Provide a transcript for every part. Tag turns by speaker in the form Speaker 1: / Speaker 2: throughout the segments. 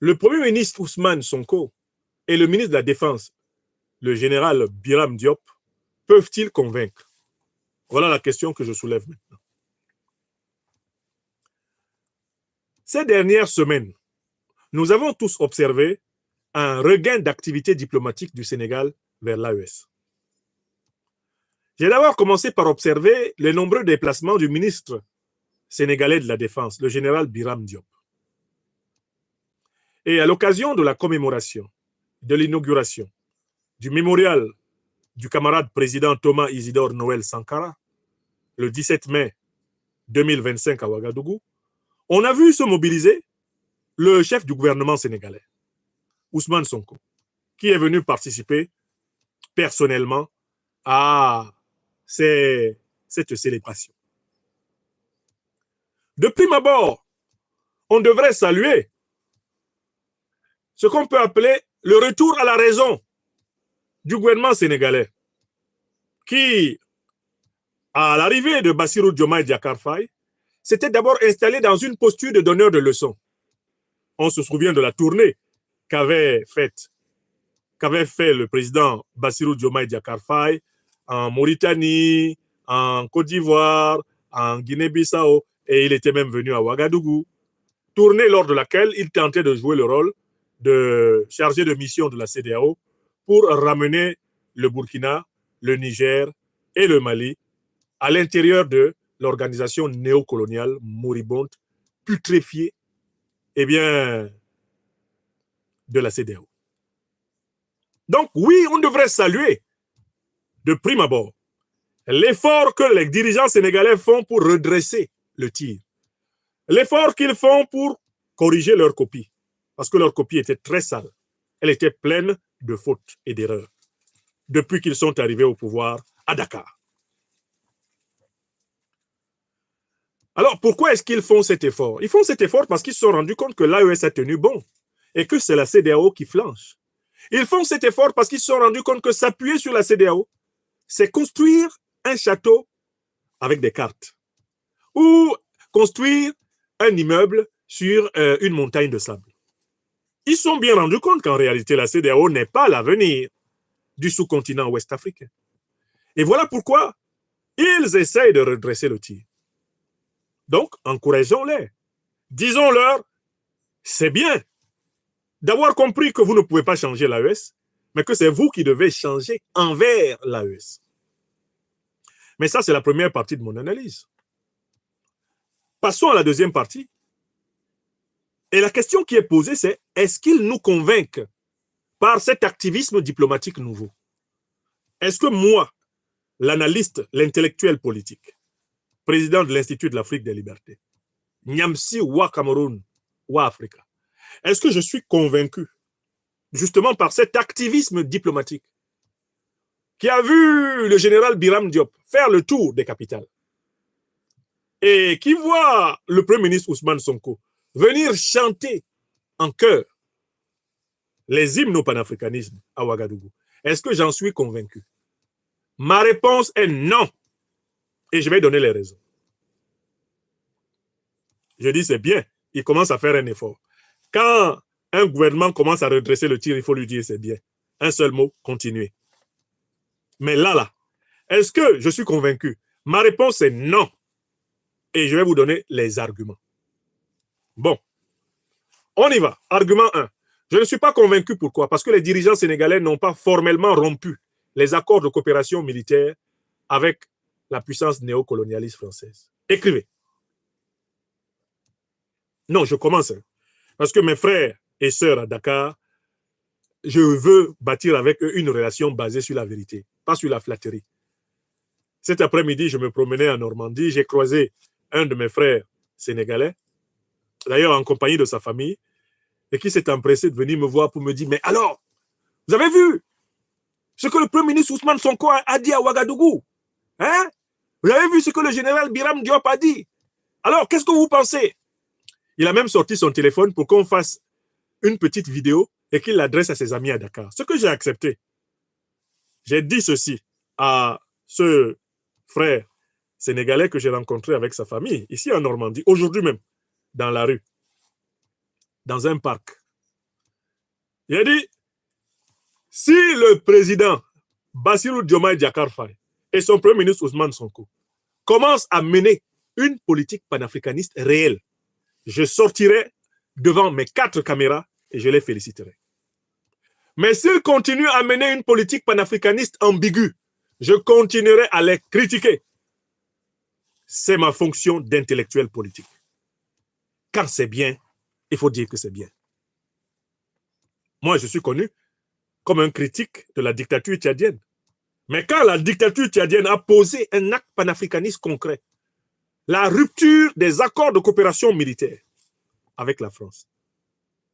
Speaker 1: le Premier ministre Ousmane Sonko et le ministre de la Défense, le général Biram Diop, peuvent-ils convaincre? Voilà la question que je soulève maintenant. Ces dernières semaines, nous avons tous observé un regain d'activité diplomatique du Sénégal vers l'AES. J'ai d'abord commencé par observer les nombreux déplacements du ministre sénégalais de la Défense, le général Biram Diop. Et à l'occasion de la commémoration, de l'inauguration du mémorial du camarade président Thomas Isidore Noël Sankara, le 17 mai 2025 à Ouagadougou, on a vu se mobiliser le chef du gouvernement sénégalais, Ousmane Sonko, qui est venu participer personnellement à cette célébration. De prime abord, on devrait saluer ce qu'on peut appeler le retour à la raison du gouvernement sénégalais, qui, à l'arrivée de Bassirou Diomaye Diakhar Faye, s'était d'abord installé dans une posture de donneur de leçons. On se souvient de la tournée qu'avait fait le président Bassirou Diomaye Diakhar Faye en Mauritanie, en Côte d'Ivoire, en Guinée-Bissau, et il était même venu à Ouagadougou. Tournée lors de laquelle il tentait de jouer le rôle de chargé de mission de la CEDEAO pour ramener le Burkina, le Niger et le Mali à l'intérieur de l'organisation néocoloniale moribonde, putréfiée, eh bien, de la CEDEAO. Donc oui, on devrait saluer de prime abord l'effort que les dirigeants sénégalais font pour redresser le tir, l'effort qu'ils font pour corriger leur copie, parce que leur copie était très sale, elle était pleine de fautes et d'erreurs, depuis qu'ils sont arrivés au pouvoir à Dakar. Alors, pourquoi est-ce qu'ils font cet effort? Ils font cet effort parce qu'ils se sont rendus compte que l'AES a tenu bon et que c'est la CEDEAO qui flanche. Ils font cet effort parce qu'ils se sont rendus compte que s'appuyer sur la CEDEAO, c'est construire un château avec des cartes ou construire un immeuble sur une montagne de sable. Ils se sont bien rendus compte qu'en réalité, la CEDEAO n'est pas l'avenir du sous-continent ouest-africain. Et voilà pourquoi ils essayent de redresser le tir. Donc, encourageons-les. Disons-leur, c'est bien d'avoir compris que vous ne pouvez pas changer l'AES, mais que c'est vous qui devez changer envers l'AES. Mais ça, c'est la première partie de mon analyse. Passons à la deuxième partie. Et la question qui est posée, c'est est-ce qu'ils nous convainquent par cet activisme diplomatique nouveau? Est-ce que moi, l'analyste, l'intellectuel politique, président de l'Institut de l'Afrique des libertés, Nyamsi Wa Cameroun, Wa Africa, est-ce que je suis convaincu justement par cet activisme diplomatique qui a vu le général Biram Diop faire le tour des capitales et qui voit le Premier ministre Ousmane Sonko venir chanter en chœur les hymnes au panafricanisme à Ouagadougou? Est-ce que j'en suis convaincu? Ma réponse est non. Et je vais donner les raisons. Je dis c'est bien, il commence à faire un effort. Quand un gouvernement commence à redresser le tir, il faut lui dire c'est bien. Un seul mot, continuer. Mais là, est-ce que je suis convaincu? Ma réponse est non. Et je vais vous donner les arguments. Bon, on y va. Argument 1. Je ne suis pas convaincu. Pourquoi? Parce que les dirigeants sénégalais n'ont pas formellement rompu les accords de coopération militaire avec la puissance néocolonialiste française. Écrivez. Non, je commence. Parce que mes frères et sœurs à Dakar, je veux bâtir avec eux une relation basée sur la vérité, pas sur la flatterie. Cet après-midi, je me promenais en Normandie, j'ai croisé un de mes frères sénégalais, d'ailleurs en compagnie de sa famille, et qui s'est empressé de venir me voir pour me dire, mais alors, vous avez vu ce que le Premier ministre Ousmane Sonko a dit à Ouagadougou? Hein? Vous avez vu ce que le général Biram Diop a dit? Alors, qu'est-ce que vous pensez? Il a même sorti son téléphone pour qu'on fasse une petite vidéo et qu'il l'adresse à ses amis à Dakar. Ce que j'ai accepté. J'ai dit ceci à ce frère sénégalais que j'ai rencontré avec sa famille, ici en Normandie, aujourd'hui même, dans la rue, dans un parc. Il a dit, si le président Bassirou Diomaye Diakhar Faye et son premier ministre Ousmane Sonko commencent à mener une politique panafricaniste réelle, je sortirai devant mes 4 caméras et je les féliciterai. Mais s'ils continuent à mener une politique panafricaniste ambiguë, je continuerai à les critiquer. C'est ma fonction d'intellectuel politique. Quand c'est bien, il faut dire que c'est bien. Moi, je suis connu comme un critique de la dictature tchadienne. Mais quand la dictature tchadienne a posé un acte panafricaniste concret, la rupture des accords de coopération militaire avec la France,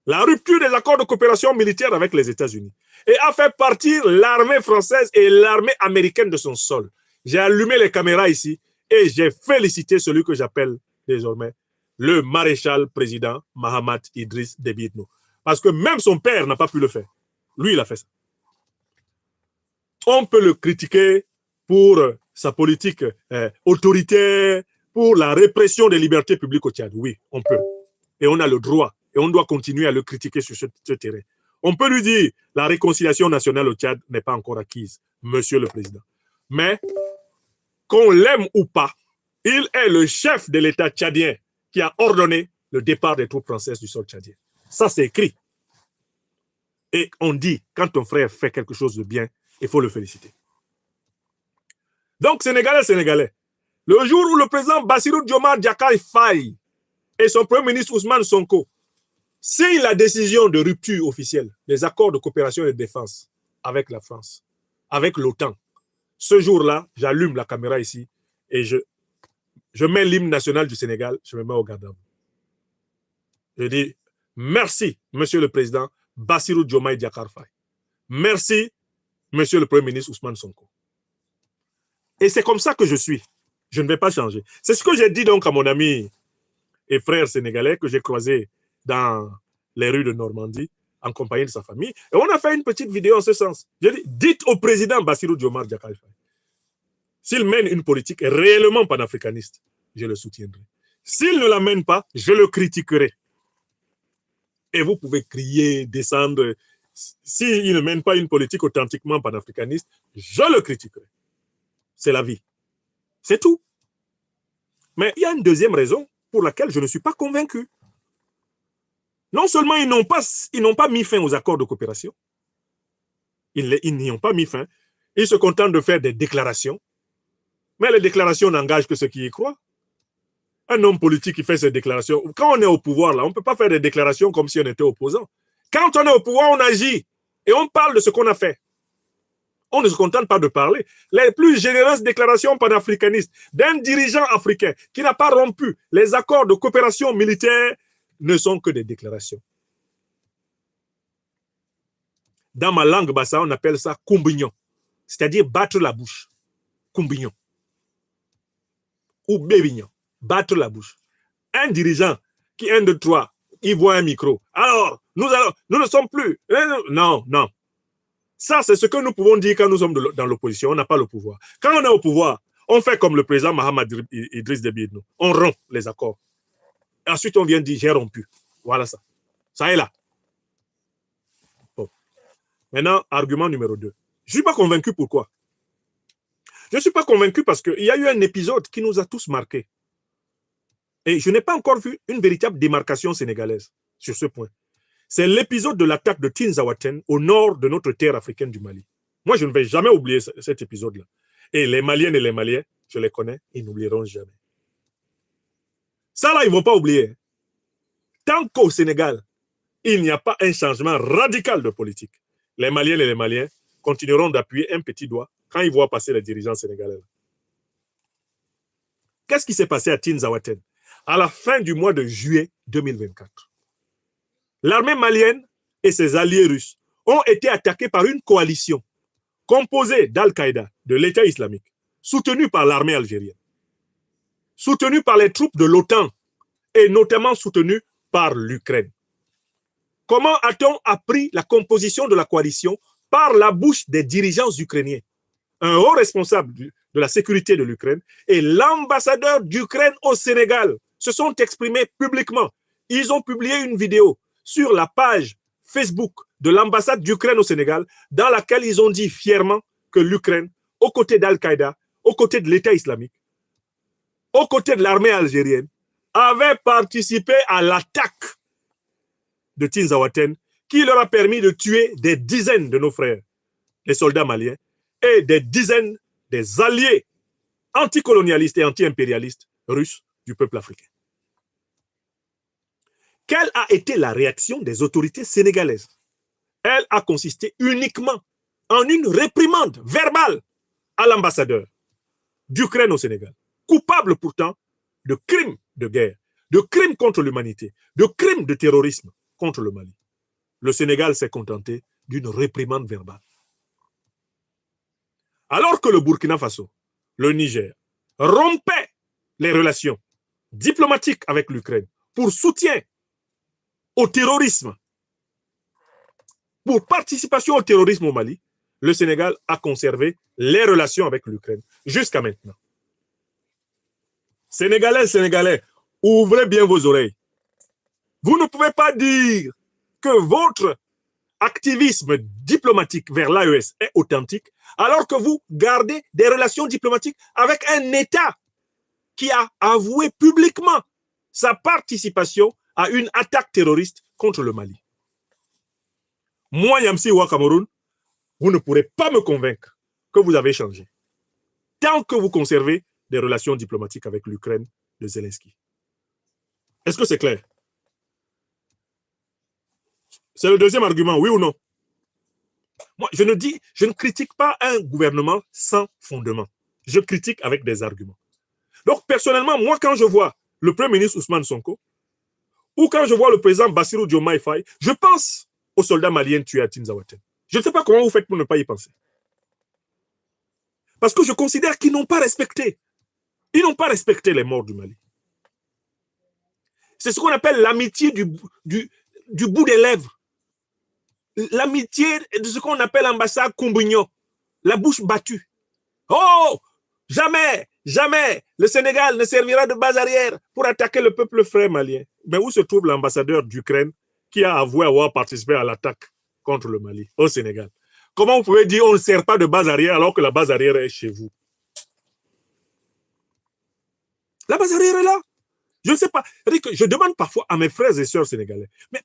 Speaker 1: la rupture des accords de coopération militaire avec les États-Unis, et a fait partir l'armée française et l'armée américaine de son sol. J'ai allumé les caméras ici et j'ai félicité celui que j'appelle désormais le maréchal président Mahamat Idriss Déby Itno. Parce que même son père n'a pas pu le faire. Lui, il a fait ça. On peut le critiquer pour sa politique autoritaire, pour la répression des libertés publiques au Tchad. Oui, on peut. Et on a le droit. Et on doit continuer à le critiquer sur ce terrain. On peut lui dire la réconciliation nationale au Tchad n'est pas encore acquise, monsieur le président. Mais, qu'on l'aime ou pas, il est le chef de l'État tchadien qui a ordonné le départ des troupes françaises du sol tchadien. Ça, c'est écrit. Et on dit, quand ton frère fait quelque chose de bien, il faut le féliciter. Donc, Sénégalais, le jour où le président Bassirou Diomaye Diakhar Faye et son premier ministre Ousmane Sonko signent la décision de rupture officielle des accords de coopération et de défense avec la France, avec l'OTAN, ce jour-là, j'allume la caméra ici et je mets l'hymne national du Sénégal, je me mets au garde à vous. Je dis merci, monsieur le président Bassirou Diomaye Diakhar Faye. Merci, monsieur le premier ministre Ousmane Sonko. Et c'est comme ça que je suis. Je ne vais pas changer. C'est ce que j'ai dit donc à mon ami et frère sénégalais que j'ai croisé dans les rues de Normandie en compagnie de sa famille. Et on a fait une petite vidéo en ce sens. J'ai dit, dites au président Bassirou Diomaye Diakhar Faye, s'il mène une politique réellement panafricaniste, je le soutiendrai. S'il ne la mène pas, je le critiquerai. Et vous pouvez crier, descendre. S'il ne mène pas une politique authentiquement panafricaniste, je le critiquerai. C'est la vie. C'est tout. Mais il y a une deuxième raison pour laquelle je ne suis pas convaincu. Non seulement ils n'ont pas mis fin aux accords de coopération, ils n'y ont pas mis fin, ils se contentent de faire des déclarations, mais les déclarations n'engagent que ceux qui y croient. Un homme politique qui fait ses déclarations, quand on est au pouvoir, là, on ne peut pas faire des déclarations comme si on était opposant. Quand on est au pouvoir, on agit et on parle de ce qu'on a fait. On ne se contente pas de parler. Les plus généreuses déclarations panafricanistes d'un dirigeant africain qui n'a pas rompu les accords de coopération militaire ne sont que des déclarations. Dans ma langue bassa, on appelle ça kumbignon, c'est-à-dire battre la bouche. Kumbignon. Ou bébignon. Battre la bouche. Un dirigeant qui, 1, 2, 3, il voit un micro. Alors, nous ne sommes plus. Non, non. Ça, c'est ce que nous pouvons dire quand nous sommes dans l'opposition. On n'a pas le pouvoir. Quand on est au pouvoir, on fait comme le président Mahamat Idriss Déby Itno. On rompt les accords. Et ensuite, on vient dire, j'ai rompu. Voilà ça. Ça est là. Bon. Maintenant, argument numéro 2. Je ne suis pas convaincu pourquoi. Je ne suis pas convaincu parce qu'il y a eu un épisode qui nous a tous marqués. Et je n'ai pas encore vu une véritable démarcation sénégalaise sur ce point. C'est l'épisode de l'attaque de Tinzaouaten au nord de notre terre africaine du Mali. Moi, je ne vais jamais oublier cet épisode-là. Et les Maliennes et les Maliens, je les connais, ils n'oublieront jamais. Ça, là, ils ne vont pas oublier. Tant qu'au Sénégal, il n'y a pas un changement radical de politique, les Maliennes et les Maliens continueront d'appuyer un petit doigt quand ils voient passer les dirigeants sénégalais. Qu'est-ce qui s'est passé à Tinzaouaten à la fin du mois de juillet 2024? L'armée malienne et ses alliés russes ont été attaqués par une coalition composée d'Al-Qaïda, de l'État islamique, soutenue par l'armée algérienne, soutenue par les troupes de l'OTAN et notamment soutenue par l'Ukraine. Comment a-t-on appris la composition de la coalition? Par la bouche des dirigeants ukrainiens. Un haut responsable de la sécurité de l'Ukraine et l'ambassadeur d'Ukraine au Sénégal se sont exprimés publiquement. Ils ont publié une vidéo sur la page Facebook de l'ambassade d'Ukraine au Sénégal, dans laquelle ils ont dit fièrement que l'Ukraine, aux côtés d'Al-Qaïda, aux côtés de l'État islamique, aux côtés de l'armée algérienne, avait participé à l'attaque de Tinzaouaten, qui leur a permis de tuer des dizaines de nos frères, les soldats maliens, et des dizaines des alliés anticolonialistes et anti-impérialistes russes du peuple africain. Quelle a été la réaction des autorités sénégalaises? Elle a consisté uniquement en une réprimande verbale à l'ambassadeur d'Ukraine au Sénégal, coupable pourtant de crimes de guerre, de crimes contre l'humanité, de crimes de terrorisme contre le Mali. Le Sénégal s'est contenté d'une réprimande verbale. Alors que le Burkina Faso, le Niger, rompaient les relations diplomatiques avec l'Ukraine pour soutien au terrorisme, pour participation au terrorisme au Mali, le Sénégal a conservé les relations avec l'Ukraine jusqu'à maintenant. Sénégalais, Sénégalais, ouvrez bien vos oreilles. Vous ne pouvez pas dire que votre activisme diplomatique vers l'AES est authentique alors que vous gardez des relations diplomatiques avec un État qui a avoué publiquement sa participation à une attaque terroriste contre le Mali. Moi, Yamsi Ouah Cameroun, vous ne pourrez pas me convaincre que vous avez changé tant que vous conservez des relations diplomatiques avec l'Ukraine de Zelensky. Est-ce que c'est clair? C'est le deuxième argument, oui ou non? Moi, je ne critique pas un gouvernement sans fondement. Je critique avec des arguments. Donc, personnellement, moi, quand je vois le Premier ministre Ousmane Sonko, ou quand je vois le président Bassirou Diomaye Faye, je pense aux soldats maliens tués à Tinzaouaten. Je ne sais pas comment vous faites pour ne pas y penser. Parce que je considère qu'ils n'ont pas respecté. Ils n'ont pas respecté les morts du Mali. C'est ce qu'on appelle l'amitié du bout des lèvres. L'amitié de ce qu'on appelle l'ambassade Kumbunyo, la bouche battue. Oh, jamais, jamais le Sénégal ne servira de base arrière pour attaquer le peuple frère malien. Mais où se trouve l'ambassadeur d'Ukraine qui a avoué avoir participé à l'attaque contre le Mali au Sénégal? Comment vous pouvez dire qu'on ne sert pas de base arrière alors que la base arrière est chez vous? La base arrière est là. Je ne sais pas. Je demande parfois à mes frères et sœurs sénégalais, mais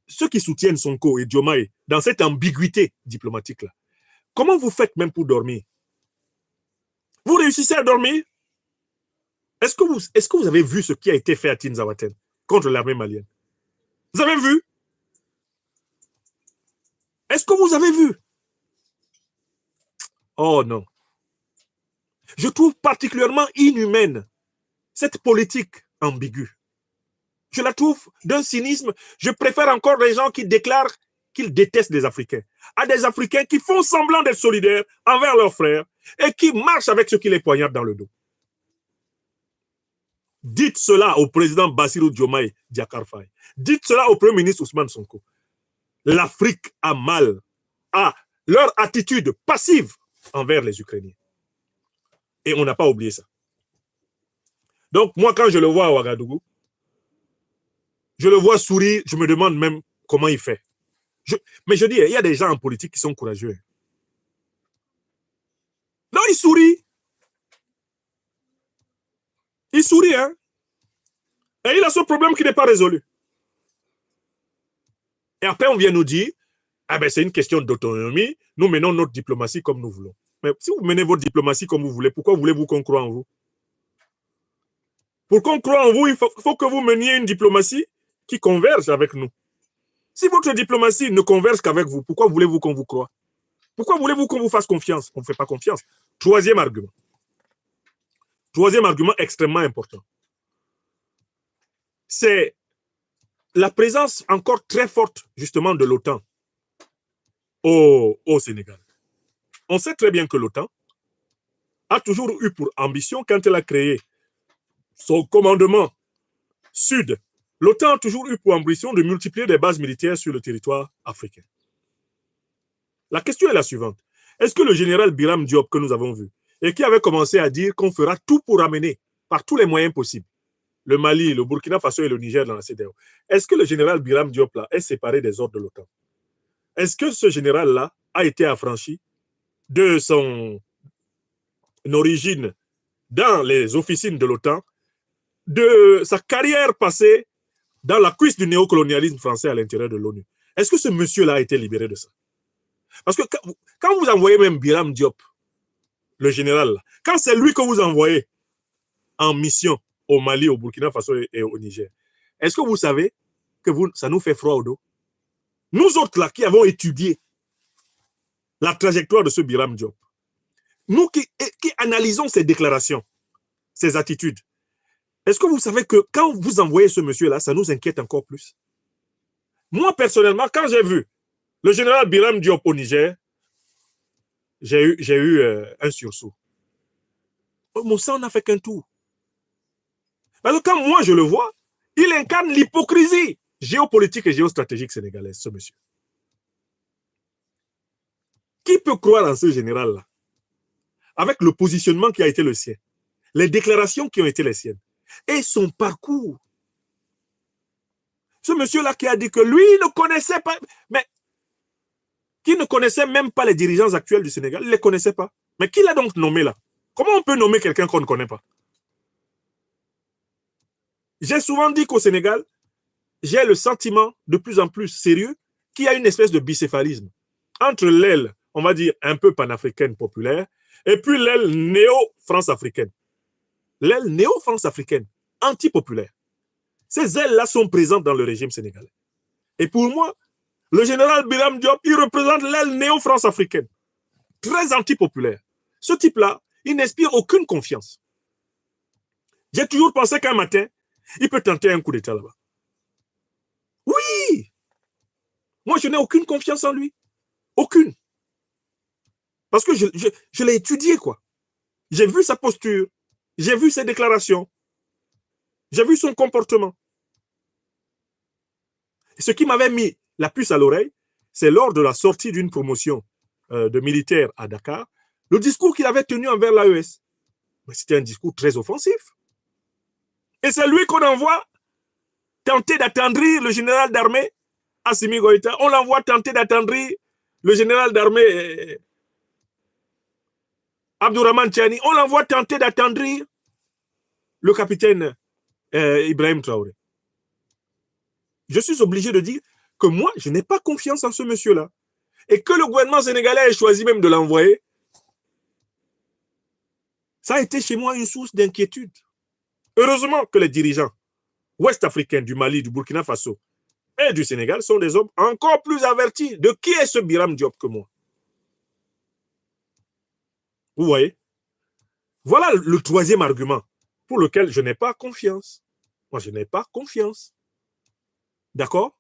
Speaker 1: ceux qui soutiennent Sonko et Diomaye dans cette ambiguïté diplomatique-là, comment vous faites même pour dormir? Vous réussissez à dormir? Est-ce que vous avez vu ce qui a été fait à Tinzaouaten contre l'armée malienne? Vous avez vu? Est-ce que vous avez vu? Oh non. Je trouve particulièrement inhumaine cette politique ambiguë. Je la trouve d'un cynisme. Je préfère encore les gens qui déclarent qu'ils détestent les Africains, à des Africains qui font semblant d'être solidaires envers leurs frères et qui marchent avec ceux qui les poignardent dans le dos. Dites cela au président Bassirou Diomaye Diakhar Faye. Dites cela au Premier ministre Ousmane Sonko. L'Afrique a mal à leur attitude passive envers les Ukrainiens. Et on n'a pas oublié ça. Donc, moi, quand je le vois à Ouagadougou, je le vois sourire, je me demande même comment il fait. Mais je dis, il y a des gens en politique qui sont courageux. Non, il sourit. Il sourit, hein. Et il a ce problème qui n'est pas résolu. Et après, on vient nous dire, ah ben, c'est une question d'autonomie, nous menons notre diplomatie comme nous voulons. Mais si vous menez votre diplomatie comme vous voulez, pourquoi voulez-vous qu'on croie en vous? Pour qu'on croie en vous, il faut que vous meniez une diplomatie qui converge avec nous. Si votre diplomatie ne converge qu'avec vous, pourquoi voulez-vous qu'on vous croie? Pourquoi voulez-vous qu'on vous fasse confiance? On ne fait pas confiance. Troisième argument. Troisième argument extrêmement important. C'est la présence encore très forte, justement, de l'OTAN au Sénégal. On sait très bien que l'OTAN a toujours eu pour ambition, quand elle a créé son commandement sud, l'OTAN a toujours eu pour ambition de multiplier des bases militaires sur le territoire africain. La question est la suivante. Est-ce que le général Biram Diop que nous avons vu, et qui avait commencé à dire qu'on fera tout pour amener, par tous les moyens possibles, le Mali, le Burkina Faso et le Niger dans la CEDEAO, est-ce que le général Biram Diop là est séparé des ordres de l'OTAN? est-ce que ce général-là a été affranchi de son origine dans les officines de l'OTAN, de sa carrière passée dans la cuisse du néocolonialisme français à l'intérieur de l'ONU? Est-ce que ce monsieur-là a été libéré de ça? Parce que quand vous envoyez même Biram Diop, le général, quand c'est lui que vous envoyez en mission au Mali, au Burkina Faso et au Niger, est-ce que vous savez que ça nous fait froid au dos? Nous autres là qui avons étudié la trajectoire de ce Biram Diop, nous qui analysons ses déclarations, ses attitudes, est-ce que vous savez que quand vous envoyez ce monsieur-là, ça nous inquiète encore plus? Moi, personnellement, quand j'ai vu le général Biram Diop au Niger, j'ai eu un sursaut. Mon sang n'a fait qu'un tour. Parce que quand moi je le vois, il incarne l'hypocrisie géopolitique et géostratégique sénégalaise, ce monsieur. Qui peut croire en ce général-là? Avec le positionnement qui a été le sien, les déclarations qui ont été les siennes, et son parcours. Ce monsieur-là qui a dit que lui ne connaissait pas, mais qui ne connaissait même pas les dirigeants actuels du Sénégal, il ne les connaissait pas. Mais qui l'a donc nommé là? Comment on peut nommer quelqu'un qu'on ne connaît pas? J'ai souvent dit qu'au Sénégal, j'ai le sentiment de plus en plus sérieux qu'il y a une espèce de bicéphalisme entre l'aile, on va dire, un peu panafricaine populaire, et puis l'aile néo-France-africaine. L'aile néo-France-africaine, anti-populaire. Ces ailes-là sont présentes dans le régime sénégalais. Et pour moi, le général Biram Diop, il représente l'aile néo-France-africaine, très anti-populaire. Ce type-là, il n'inspire aucune confiance. J'ai toujours pensé qu'un matin, il peut tenter un coup d'État là-bas. Oui! Moi, je n'ai aucune confiance en lui. Aucune. Parce que je l'ai étudié, quoi. J'ai vu sa posture. J'ai vu ses déclarations. J'ai vu son comportement. Et ce qui m'avait mis la puce à l'oreille, c'est lors de la sortie d'une promotion de militaires à Dakar, le discours qu'il avait tenu envers l'AES. Mais c'était un discours très offensif. Et c'est lui qu'on envoie tenter d'attendrir le général d'armée Assimi Goïta. On l'envoie tenter d'attendrir le général d'armée Abdourahmane Tchani. On l'envoie tenter d'attendrir le capitaine Ibrahim Traoré. Je suis obligé de dire que moi, je n'ai pas confiance en ce monsieur-là. Et que le gouvernement sénégalais ait choisi même de l'envoyer, ça a été chez moi une source d'inquiétude. Heureusement que les dirigeants ouest-africains du Mali, du Burkina Faso et du Sénégal sont des hommes encore plus avertis de qui est ce Biram Diop que moi. Vous voyez? Voilà le troisième argument pour lequel je n'ai pas confiance. Moi, je n'ai pas confiance. D'accord?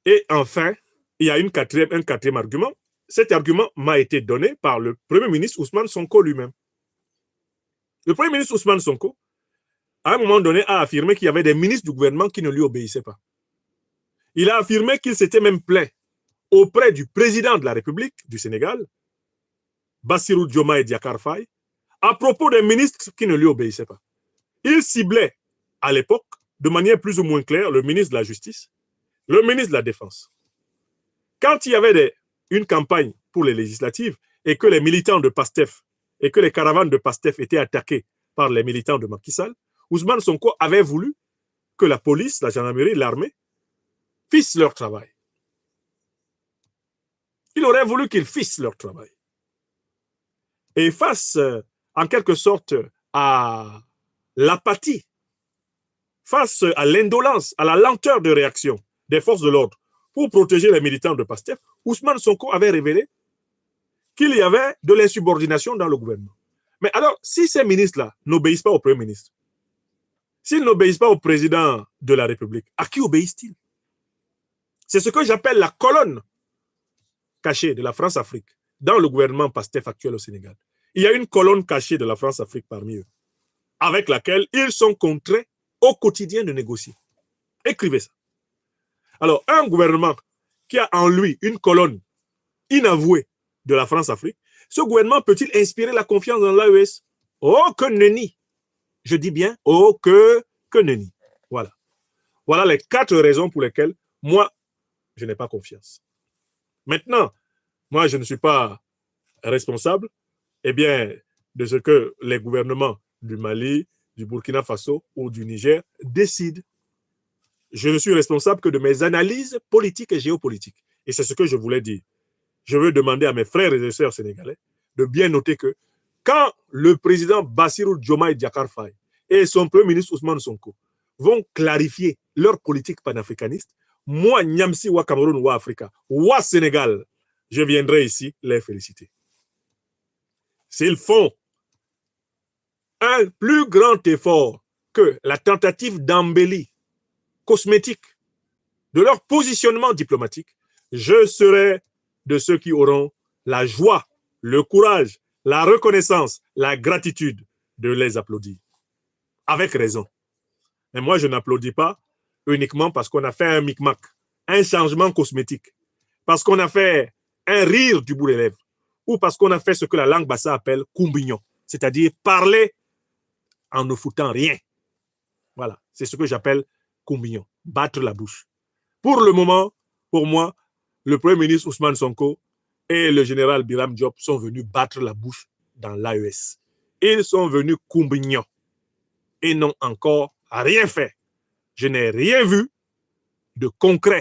Speaker 1: Et enfin, il y a un quatrième argument. Cet argument m'a été donné par le Premier ministre Ousmane Sonko lui-même. Le Premier ministre Ousmane Sonko, à un moment donné, a affirmé qu'il y avait des ministres du gouvernement qui ne lui obéissaient pas. Il a affirmé qu'il s'était même plaint auprès du président de la République du Sénégal, Bassirou Diomaye Diakhar Faye, à propos des ministres qui ne lui obéissaient pas. Il ciblait, à l'époque, de manière plus ou moins claire, le ministre de la Justice, le ministre de la Défense. Quand il y avait une campagne pour les législatives et que les militants de PASTEF et que les caravanes de PASTEF étaient attaquées par les militants de Macky Sall, Ousmane Sonko avait voulu que la police, la gendarmerie, l'armée fissent leur travail. Il aurait voulu qu'ils fissent leur travail. Et face, en quelque sorte, à l'apathie, face à l'indolence, à la lenteur de réaction des forces de l'ordre pour protéger les militants de PASTEF, Ousmane Sonko avait révélé qu'il y avait de l'insubordination dans le gouvernement. Mais alors, si ces ministres-là n'obéissent pas au Premier ministre, s'ils n'obéissent pas au président de la République, à qui obéissent-ils? C'est ce que j'appelle la colonne cachée de la France-Afrique dans le gouvernement PASTEF actuel au Sénégal. Il y a une colonne cachée de la France-Afrique parmi eux, avec laquelle ils sont contraints au quotidien de négocier. Écrivez ça. Alors, un gouvernement qui a en lui une colonne inavouée de la France-Afrique, ce gouvernement peut-il inspirer la confiance dans l'AES? Oh, que nenni! Je dis bien, oh, que nenni. Voilà. Voilà les 4 raisons pour lesquelles, moi, je n'ai pas confiance. Maintenant, moi, je ne suis pas responsable, eh bien, de ce que les gouvernements du Mali, du Burkina Faso ou du Niger décident. Je ne suis responsable que de mes analyses politiques et géopolitiques. Et c'est ce que je voulais dire. Je veux demander à mes frères et sœurs sénégalais de bien noter que quand le président Bassirou Diomaye Diakhar Faye et son premier ministre Ousmane Sonko vont clarifier leur politique panafricaniste, moi, Nyamsi wa Cameroun wa Africa, wa Sénégal, je viendrai ici les féliciter. S'ils font un plus grand effort que la tentative d'embellie cosmétique de leur positionnement diplomatique, je serai de ceux qui auront la joie, le courage, la reconnaissance, la gratitude de les applaudir. Avec raison. Mais moi, je n'applaudis pas uniquement parce qu'on a fait un micmac, un changement cosmétique, parce qu'on a fait un rire du bout des lèvres, ou parce qu'on a fait ce que la langue bassa appelle kumbignon, c'est-à-dire parler en ne foutant rien. Voilà, c'est ce que j'appelle kumbignon, battre la bouche. Pour le moment, pour moi, le Premier ministre Ousmane Sonko et le général Biram Diop sont venus battre la bouche dans l'AES. Ils sont venus kumbignon et n'ont encore rien fait. Je n'ai rien vu de concret